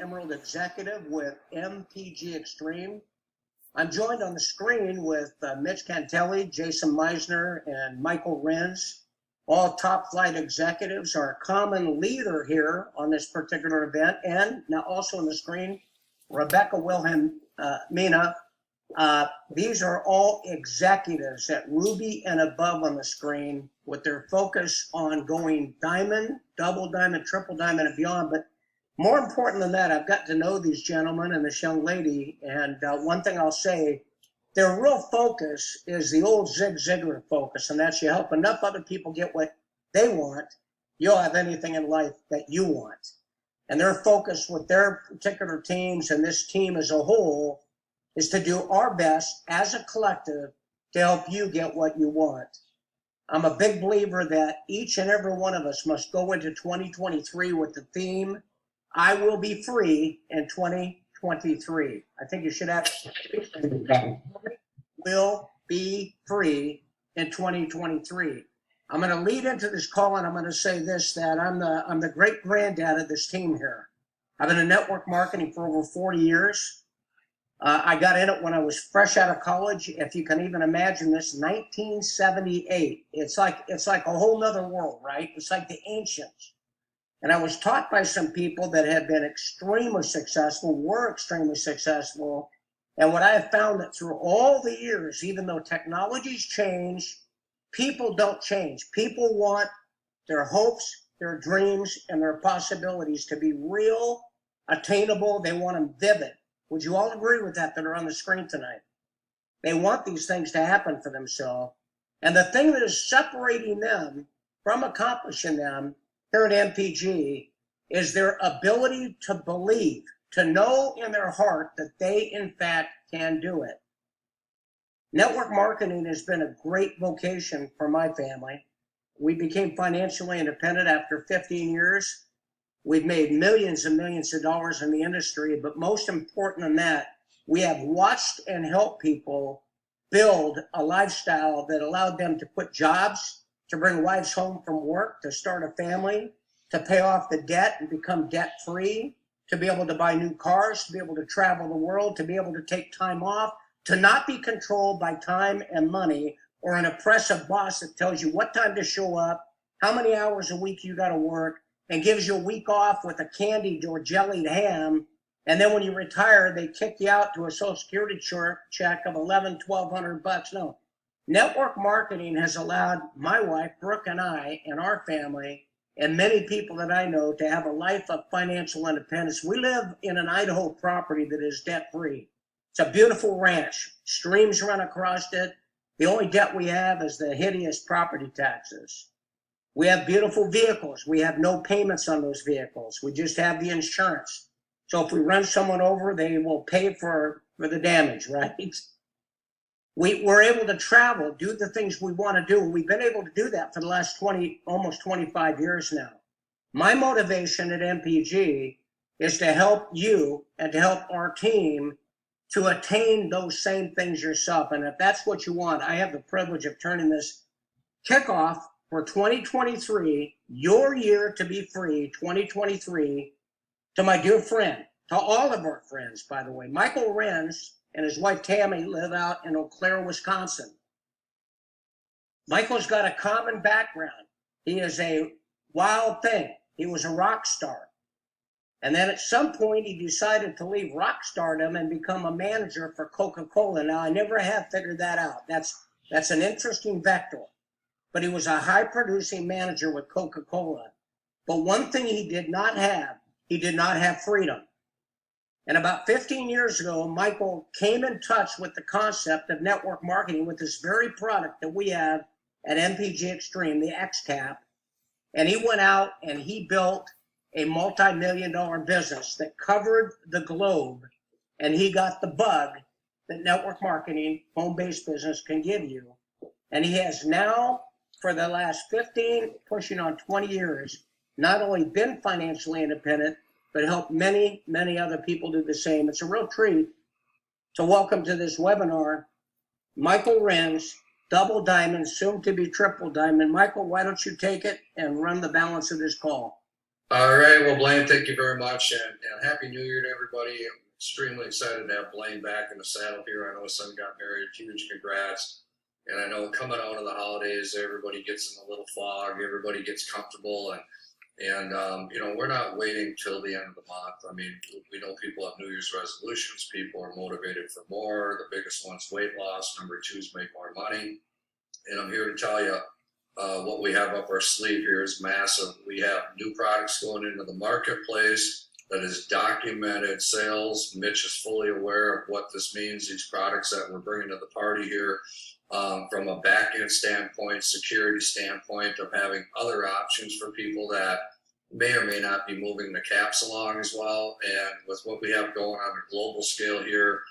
Emerald executive with MPG Extreme. I'm joined on the screen with Mitch Cantelli, Jason Meisner, and Michael Renz, all top flight executives. Our common leader here on this particular event, and now also on the screen, Rebecca Wilhelmina. These are all executives at Ruby and above on the screen with their focus on going diamond, double diamond, triple diamond, and beyond. But more important than that, I've got to know these gentlemen and this young lady. And one thing I'll say, their real focus is the old Zig Ziglar focus, and that's you help enough other people get what they want, you'll have anything in life that you want. And their focus with their particular teams and this team as a whole is to do our best as a collective to help you get what you want. I'm a big believer that each and every one of us must go into 2023 with the theme, I will be free in 2023. I think you should have will be free in 2023. I'm going to lead into this call and I'm going to say this, that I'm the great granddad of this team here. I've been in network marketing for over 40 years. I got in it when I was fresh out of college. If you can even imagine this, 1978. It's like a whole nother world, right? It's like the ancients. And I was taught by some people that had been extremely successful, were extremely successful. And what I have found that through all the years, even though technologies change, people don't change. People want their hopes, their dreams, and their possibilities to be real, attainable. They want them vivid. Would you all agree with that are on the screen tonight? They want these things to happen for themselves. And the thing that is separating them from accomplishing them here at MPG is their ability to believe, to know in their heart that they in fact can do it. Network marketing has been a great vocation for my family. We became financially independent after 15 years. We've made millions and millions of dollars in the industry, but most important than that, we have watched and helped people build a lifestyle that allowed them to quit jobs, to bring wives home from work, to start a family, to pay off the debt and become debt-free, to be able to buy new cars, to be able to travel the world, to be able to take time off, to not be controlled by time and money or an oppressive boss that tells you what time to show up, how many hours a week you got to work, and gives you a week off with a candied or jellied ham. And then when you retire, they kick you out to a Social Security check of $1,100-1,200. No. Network marketing has allowed my wife, Brooke, and I, and our family, and many people that I know to have a life of financial independence. We live in an Idaho property that is debt-free. It's a beautiful ranch. Streams run across it. The only debt we have is the hideous property taxes. We have beautiful vehicles. We have no payments on those vehicles. We just have the insurance. So if we run someone over, they will pay for the damage, right? We're able to travel, do the things we want to do. We've been able to do that for the last almost 25 years now. My motivation at MPG is to help you and to help our team to attain those same things yourself. And if that's what you want, I have the privilege of turning this kickoff for 2023, your year to be free, 2023, to my dear friend, to all of our friends, by the way. Michael Renz and his wife Tammy live out in Eau Claire, Wisconsin. Michael's got a common background. He is a wild thing. He was a rock star. And then at some point, he decided to leave rock stardom and become a manager for Coca-Cola. Now, I never have figured that out. That's an interesting vector. But he was a high-producing manager with Coca-Cola. But one thing he did not have freedom. And about 15 years ago, Michael came in touch with the concept of network marketing with this very product that we have at MPG Extreme, the XCAP. And he went out and he built a multi-million-dollar business that covered the globe. And he got the bug that network marketing, home-based business can give you. And he has now, for the last 15, pushing on 20 years, not only been financially independent, but helped many, many other people do the same. It's a real treat to welcome to this webinar, Michael Renz, double diamond, soon to be triple diamond. Michael, why don't you take it and run the balance of this call? All right. Well, Blaine, thank you very much, and Happy New Year to everybody. I'm extremely excited to have Blaine back in the saddle here. I know his son got married. Huge congrats. And I know coming out of the holidays, everybody gets in a little fog. Everybody gets comfortable, and you know, we're not waiting till the end of the month. I mean, we know people have New Year's resolutions. People are motivated for more. The biggest one's weight loss. Number two is make more money. And I'm here to tell you, what we have up our sleeve here is massive. We have new products going into the marketplace that is documented sales. Mitch is fully aware of what this means, these products that we're bringing to the party here, from a back end standpoint, security standpoint, of having other options for people that may or may not be moving the caps along as well. And with what we have going on a global scale here,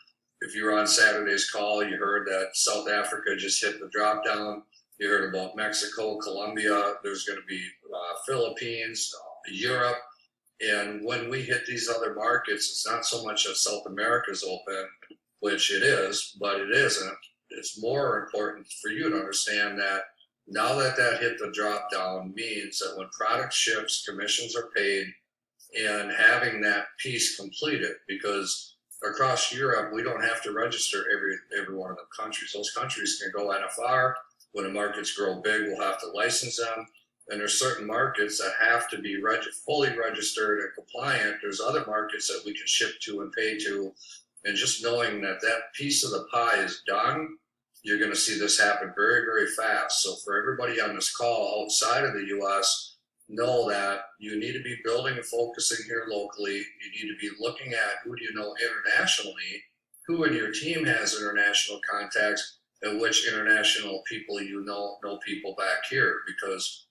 if you were on Saturday's call, you heard that South Africa just hit the drop down. You heard about Mexico, Colombia. There's going to be Philippines, Europe. And when we hit these other markets, it's not so much that South America's open, which it is, but it isn't. It's more important for you to understand that now that that hit the drop down means that when product ships, commissions are paid, and having that piece completed, because across Europe, we don't have to register every one of the countries. Those countries can go NFR. When the markets grow big, we'll have to license them. And there's certain markets that have to be fully registered and compliant. There's other markets that we can ship to and pay to. And just knowing that that piece of the pie is done, you're going to see this happen very, very fast. So for everybody on this call outside of the U.S., know that you need to be building and focusing here locally. You need to be looking at who do you know internationally, who in your team has international contacts, and which international people you know people back here. Because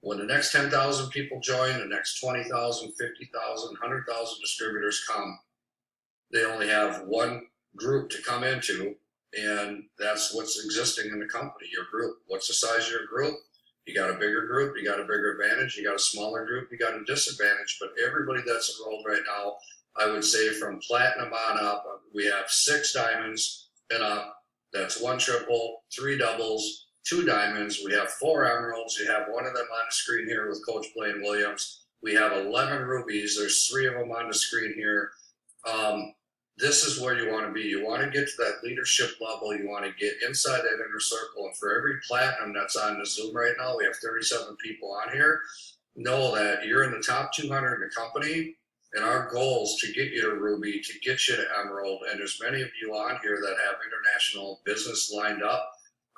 when the next 10,000 people join, the next 20,000, 50,000, 100,000 distributors come, they only have one group to come into, and that's what's existing in the company, your group. What's the size of your group? You got a bigger group, you got a bigger advantage, you got a smaller group, you got a disadvantage. But everybody that's enrolled right now, I would say from platinum on up, we have 6 diamonds and up. That's 1 triple, 3 doubles, 2 diamonds. We have 4 emeralds. You have one of them on the screen here with Coach Blaine Williams. We have 11 rubies. There's 3 of them on the screen here. This is where you want to be. You want to get to that leadership level. You want to get inside that inner circle. And for every platinum that's on the Zoom right now, we have 37 people on here. Know that you're in the top 200 in the company. And our goal is to get you to Ruby, to get you to Emerald. And there's many of you on here that have international business lined up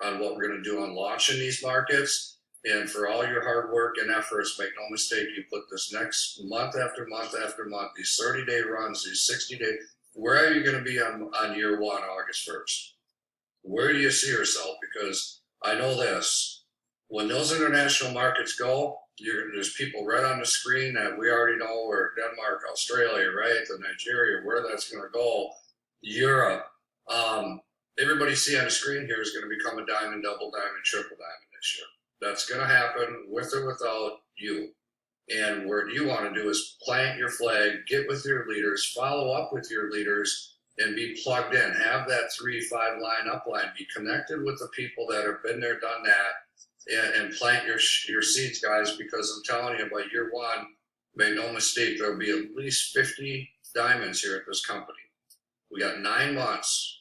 on what we're going to do on launching these markets. And for all your hard work and efforts, make no mistake, you put this next month after month after month, these 30-day runs, these 60-day, where are you going to be on year 1, August 1st? Where do you see yourself? Because I know this, when those international markets go, there's people right on the screen that we already know, where Denmark, Australia, right, to Nigeria, where that's going to go, Europe. Everybody see on the screen here is going to become a diamond, double diamond, triple diamond this year. That's going to happen with or without you. And what you want to do is plant your flag, get with your leaders, follow up with your leaders, and be plugged in. Have that 3-5 line upline. Be connected with the people that have been there, done that, and plant your seeds, guys, because I'm telling you, by year 1, make no mistake, there'll be at least 50 diamonds here at this company. We got 9 months.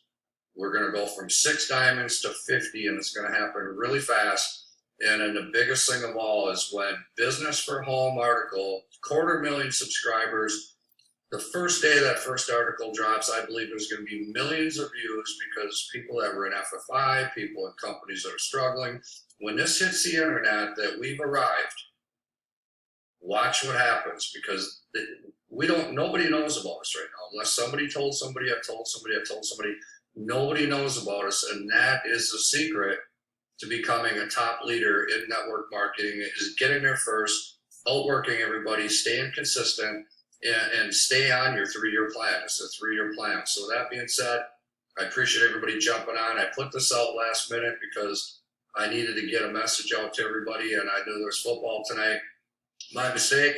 We're going to go from 6 diamonds to 50, and it's going to happen really fast. And then the biggest thing of all is when Business for Home article, 250,000 subscribers, the first day that first article drops, I believe there's going to be millions of views, because people that were in FFI, people in companies that are struggling, when this hits the internet that we've arrived, watch what happens, because nobody knows about us right now, unless somebody told somebody, I've told somebody, I've told somebody. Nobody knows about us, and that is the secret to becoming a top leader in network marketing, is getting there first, outworking everybody, staying consistent, and stay on your 3-year plan. It's a 3-year plan. So that being said, I appreciate everybody jumping on. I put this out last minute because I needed to get a message out to everybody, and I knew there was football tonight. My mistake,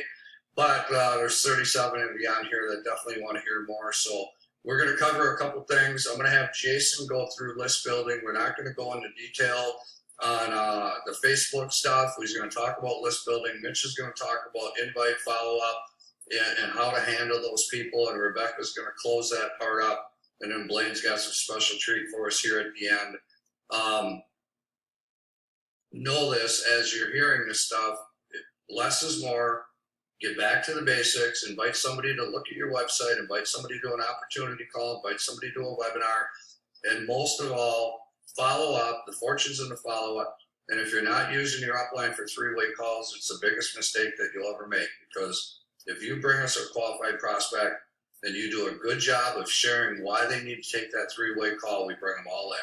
but there's 37 and beyond here that definitely want to hear more. So we're going to cover a couple things. I'm going to have Jason go through list building. We're not going to go into detail on the Facebook stuff. He's going to talk about list building. Mitch is going to talk about invite follow up and how to handle those people. And Rebecca's going to close that part up. And then Blaine's got some special treat for us here at the end. Know this as you're hearing this stuff, less is more. Get back to the basics, invite somebody to look at your website, invite somebody to an opportunity call, invite somebody to a webinar, and most of all, follow up. The fortune's in the follow up. And if you're not using your upline for three-way calls, it's the biggest mistake that you'll ever make, because if you bring us a qualified prospect and you do a good job of sharing why they need to take that three-way call, we bring them all in.